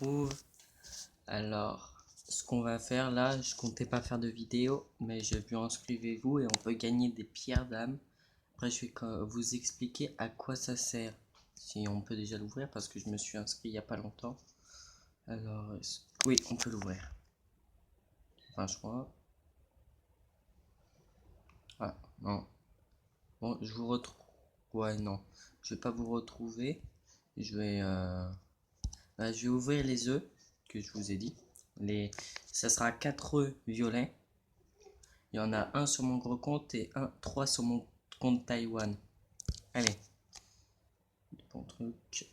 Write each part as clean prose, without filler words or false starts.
retrouve. Alors, ce qu'on va faire là, je comptais pas faire de vidéo, mais j'ai vu inscrivez-vous et on peut gagner des pierres d'âme. Après, je vais vous expliquer à quoi ça sert. Si on peut déjà l'ouvrir parce que je me suis inscrit il y a pas longtemps. Alors, oui, on peut l'ouvrir. Enfin, je crois. Ah, non. Bon, je vous retrouve. Ouais, non. Je vais pas vous retrouver. Je vais, je vais ouvrir les œufs que je vous ai dit. Ça sera 4 œufs violets. Il y en a un sur mon gros compte et 3 sur mon compte Taïwan. Allez. Bon truc.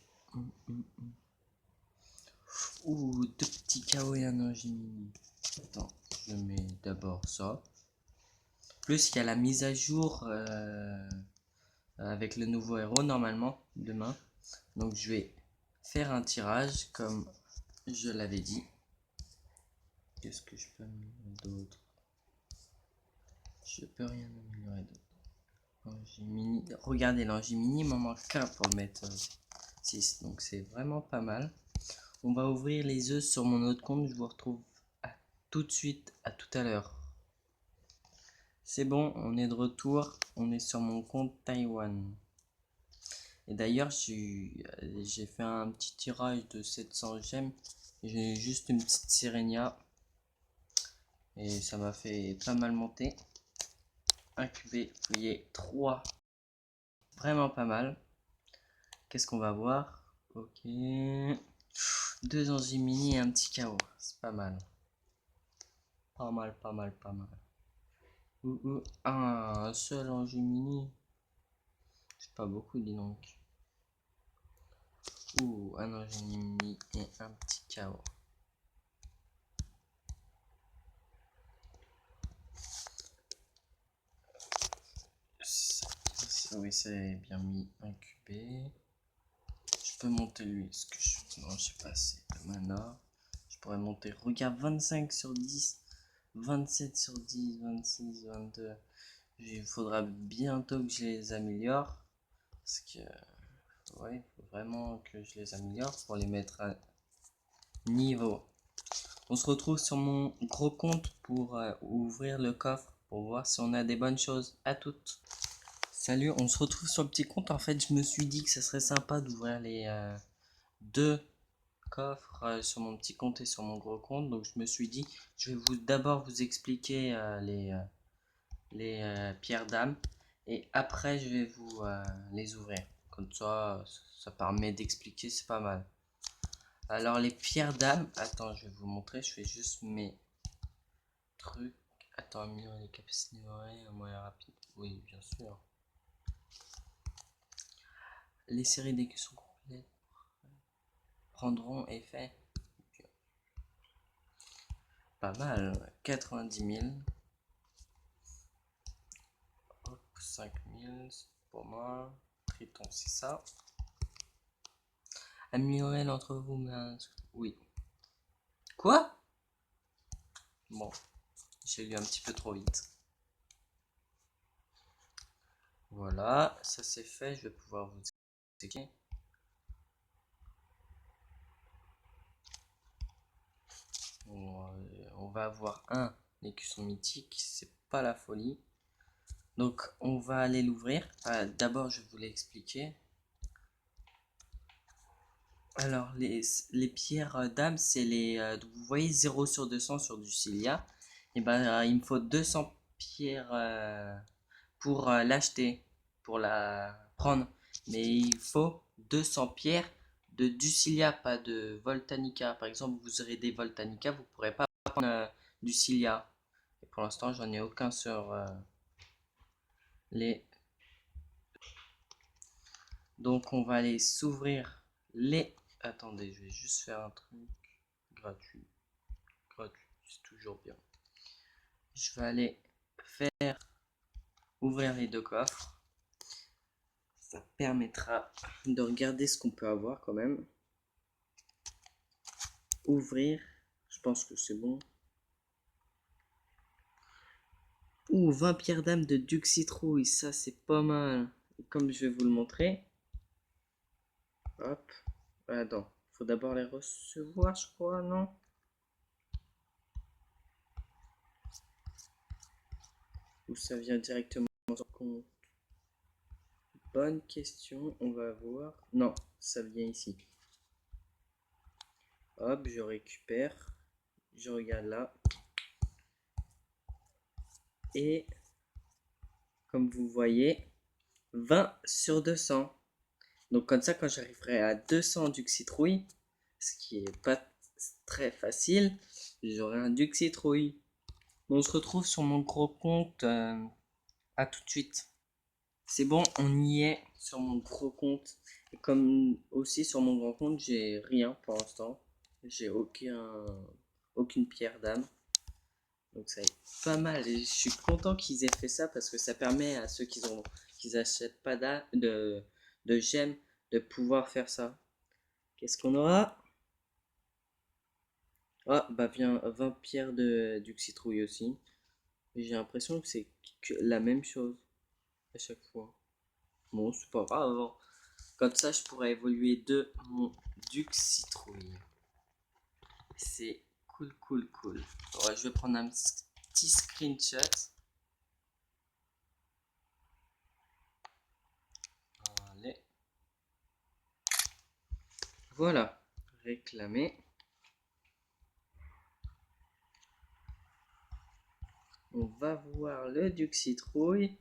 Ouh, 2 petits KO et un Angimini. Attends, je mets d'abord ça. Plus il y a la mise à jour avec le nouveau héros normalement demain. Donc je vais faire un tirage comme je l'avais dit. Qu'est-ce que je peux améliorer d'autre? Je peux rien améliorer d'autre. Regardez, l'Angimini m'en manque qu'un pour le mettre 6. Donc c'est vraiment pas mal. On va ouvrir les œufs sur mon autre compte. Je vous retrouve tout de suite, à tout à l'heure. C'est bon, on est de retour. On est sur mon compte Taïwan. Et d'ailleurs, j'ai fait un petit tirage de 700 gemmes. J'ai juste une petite Sirenia. Et ça m'a fait pas mal monter. Incubé, vous voyez, 3. Vraiment pas mal. Qu'est-ce qu'on va voir? Ok. 2 Angimini et un petit KO. C'est pas mal. Pas mal, pas mal, pas mal. Un seul Angimini. C'est pas beaucoup, dis donc. Un Angimini et un petit KO. Oui, c'est bien mis incubé. Je peux monter lui. Est-ce que je. Non, j'ai pas assez de mana. Je pourrais monter. Regarde, 25 sur 10. 27 sur 10. 26, 22. Il faudra bientôt que je les améliore. Parce que. Ouais, il faut vraiment que je les améliore pour les mettre à niveau. On se retrouve sur mon gros compte pour ouvrir le coffre. Pour voir si on a des bonnes choses. À toutes. Salut, on se retrouve sur le petit compte. En fait, je me suis dit que ça serait sympa d'ouvrir les 2 coffres sur mon petit compte et sur mon gros compte. Donc, je me suis dit, je vais d'abord vous expliquer les pierres d'âme. Et après, je vais vous les ouvrir. Comme ça permet d'expliquer, c'est pas mal. Alors, les pierres d'âme. Attends, je vais vous montrer. Je fais juste mes trucs. Attends, améliorer les capacités un moyen rapide. Oui, bien sûr. Les séries d'exécution complètes prendront effet. Pas mal, 90 000. Hop, 5 000, c'est pour moi. Triton, c'est ça. Améliorer l'entre vous, oui. Quoi? Bon, j'ai lu un petit peu trop vite. Voilà, ça c'est fait, je vais pouvoir vous expliquer. On va avoir un écusson mythique, c'est pas la folie. Donc on va aller l'ouvrir. D'abord je vais vous l'expliquer. Alors les pierres d'âme, c'est vous voyez 0 sur 200 sur du Cilia. Et ben il me faut 200 pierres pour l'acheter, pour la prendre. Mais il faut 200 pierres de Ducilia, pas de Voltanica. Par exemple, vous aurez des Voltanica, vous ne pourrez pas prendre du Cilia. Et pour l'instant, j'en ai aucun sur les. Donc, on va aller s'ouvrir les. Attendez, je vais juste faire un truc gratuit. Gratuit, c'est toujours bien. Je vais aller faire ouvrir les 2 coffres. Ça permettra de regarder ce qu'on peut avoir quand même. Ouvrir, je pense que c'est bon. 20 pierres d'âme de Duc Citrouille, ça c'est pas mal. Comme je vais vous le montrer. Hop, attends, Faut d'abord les recevoir, je crois, non? Ou ça vient directement sur le compte? Bonne question, on va voir. Non, ça vient ici. Hop, je récupère. Je regarde là. Et comme vous voyez, 20 sur 200. Donc comme ça, quand j'arriverai à 200 Duc Citrouille, ce qui est pas très facile, j'aurai un Duc Citrouille. On se retrouve sur mon gros compte. À tout de suite. C'est bon, on y est sur mon gros compte. Et comme aussi sur mon grand compte, j'ai rien pour l'instant. J'ai aucune pierre d'âme. Donc ça est pas mal. Et je suis content qu'ils aient fait ça parce que ça permet à ceux qui achètent pas de gemmes de pouvoir faire ça. Qu'est-ce qu'on aura? Ah, bah viens, 20 pierres du citrouille aussi. J'ai l'impression que c'est la même chose à chaque fois. Bon, c'est pas grave, hein. Comme ça, je pourrais évoluer de mon Duc Citrouille. C'est cool, cool, cool. Ouais, je vais prendre un petit screenshot. Allez. Voilà. Réclamer. On va voir le Duc Citrouille.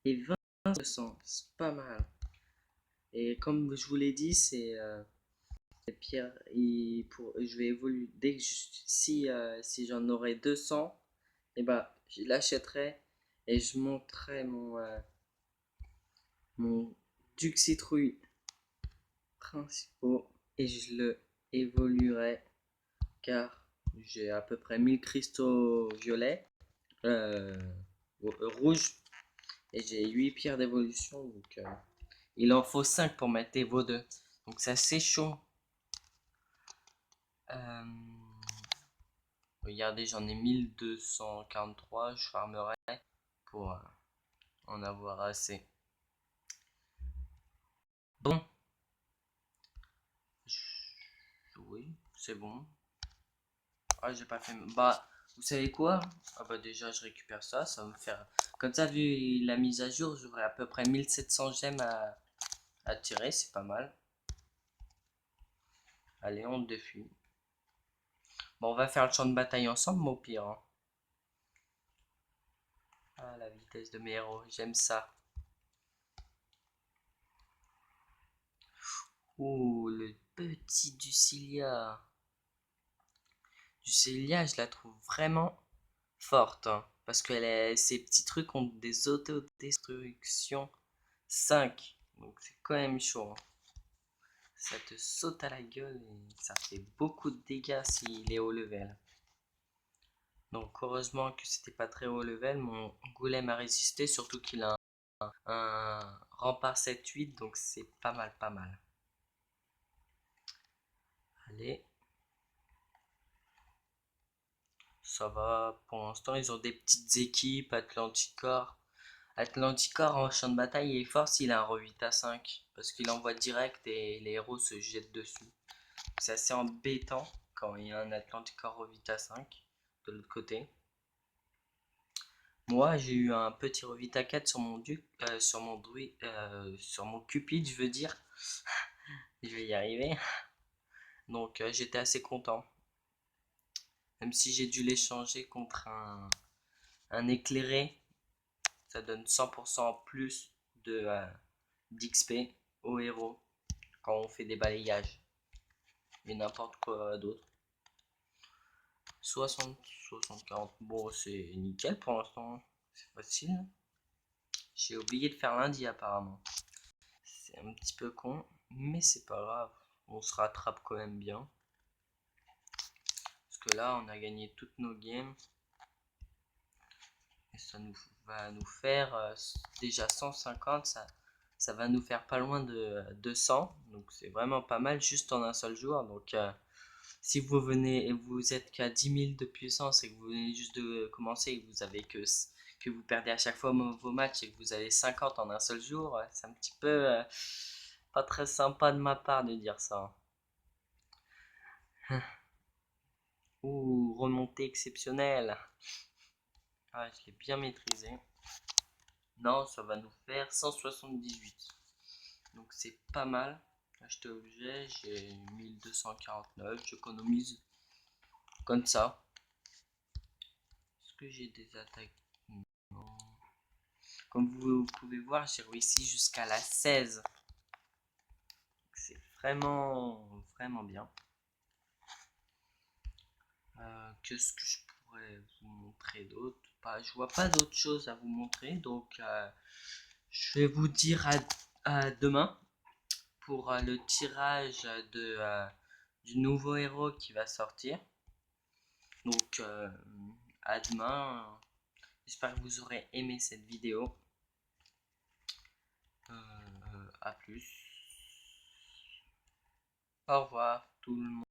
Et 20%, c'est pas mal. Et comme je vous l'ai dit, c'est pierres. Je vais évoluer. Dès que si j'en aurai 200, et bah, je l'achèterai et je monterai mon Duc Citrouille principaux et je le évoluerai car j'ai à peu près 1000 cristaux violets, euh, rouges et j'ai 8 pierres d'évolution, donc il en faut 5 pour mettre Evo 2, donc c'est assez chaud. Euh, Regardez, j'en ai 1243, je farmerai pour en avoir assez. Bon, oui, c'est bon. Ah, j'ai pas fait. Bah, vous savez quoi? Ah, bah, déjà, je récupère ça. Ça va me faire. Comme ça, vu la mise à jour, j'aurai à peu près 1700 gemmes à tirer. C'est pas mal. Allez, on défie. Bon, on va faire le champ de bataille ensemble, mais au pire, hein. Ah, la vitesse de mes héros. J'aime ça. Oh, le petit Ducilia. Ducilia, je la trouve vraiment forte, hein, parce que ces petits trucs ont des autodestructions 5. Donc c'est quand même chaud, hein. Ça te saute à la gueule et ça fait beaucoup de dégâts s'il est haut level. Donc heureusement que c'était pas très haut level, mon golem a résisté, surtout qu'il a un rempart 7-8, donc c'est pas mal, pas mal. Allez. Ça va, pour l'instant ils ont des petites équipes, Atlanticor. Atlanticor en champ de bataille il est fort s'il a un re8 à 5, parce qu'il envoie direct et les héros se jettent dessus. C'est assez embêtant quand il y a un Atlanticor re8 à 5 de l'autre côté. Moi, j'ai eu un petit Revita 4 sur mon sur mon Cupid, je veux dire. Je vais y arriver. Donc, j'étais assez content. Même si j'ai dû l'échanger contre un éclairé, ça donne 100% en plus d'XP au héros quand on fait des balayages. Et n'importe quoi d'autre. 60, 60, 40. Bon, c'est nickel pour l'instant. C'est facile. J'ai oublié de faire lundi apparemment. C'est un petit peu con, mais c'est pas grave. On se rattrape quand même bien. Parce que là, on a gagné toutes nos games. Et ça va nous faire déjà 150. Ça va nous faire pas loin de 200. Donc c'est vraiment pas mal juste en un seul jour. Donc si vous êtes qu'à 10 000 de puissance et que vous venez juste de commencer et que vous avez que que vous perdez à chaque fois vos matchs et que vous avez 50 en un seul jour, c'est un petit peu pas très sympa de ma part de dire ça. Ouh, remontée exceptionnelle. Ah, je l'ai bien maîtrisé. Non, ça va nous faire 178. Donc c'est pas mal. Acheter objet, j'ai 1249. J'économise comme ça. Est-ce que j'ai des attaques? Non. Comme vous pouvez voir, j'ai réussi jusqu'à la 16. C'est vraiment, vraiment bien. Qu'est-ce que je pourrais vous montrer d'autre? Je vois pas d'autre chose à vous montrer. Donc, je vais vous dire à demain pour le tirage du nouveau héros qui va sortir. Donc, à demain. J'espère que vous aurez aimé cette vidéo. À plus. Au revoir tout le monde.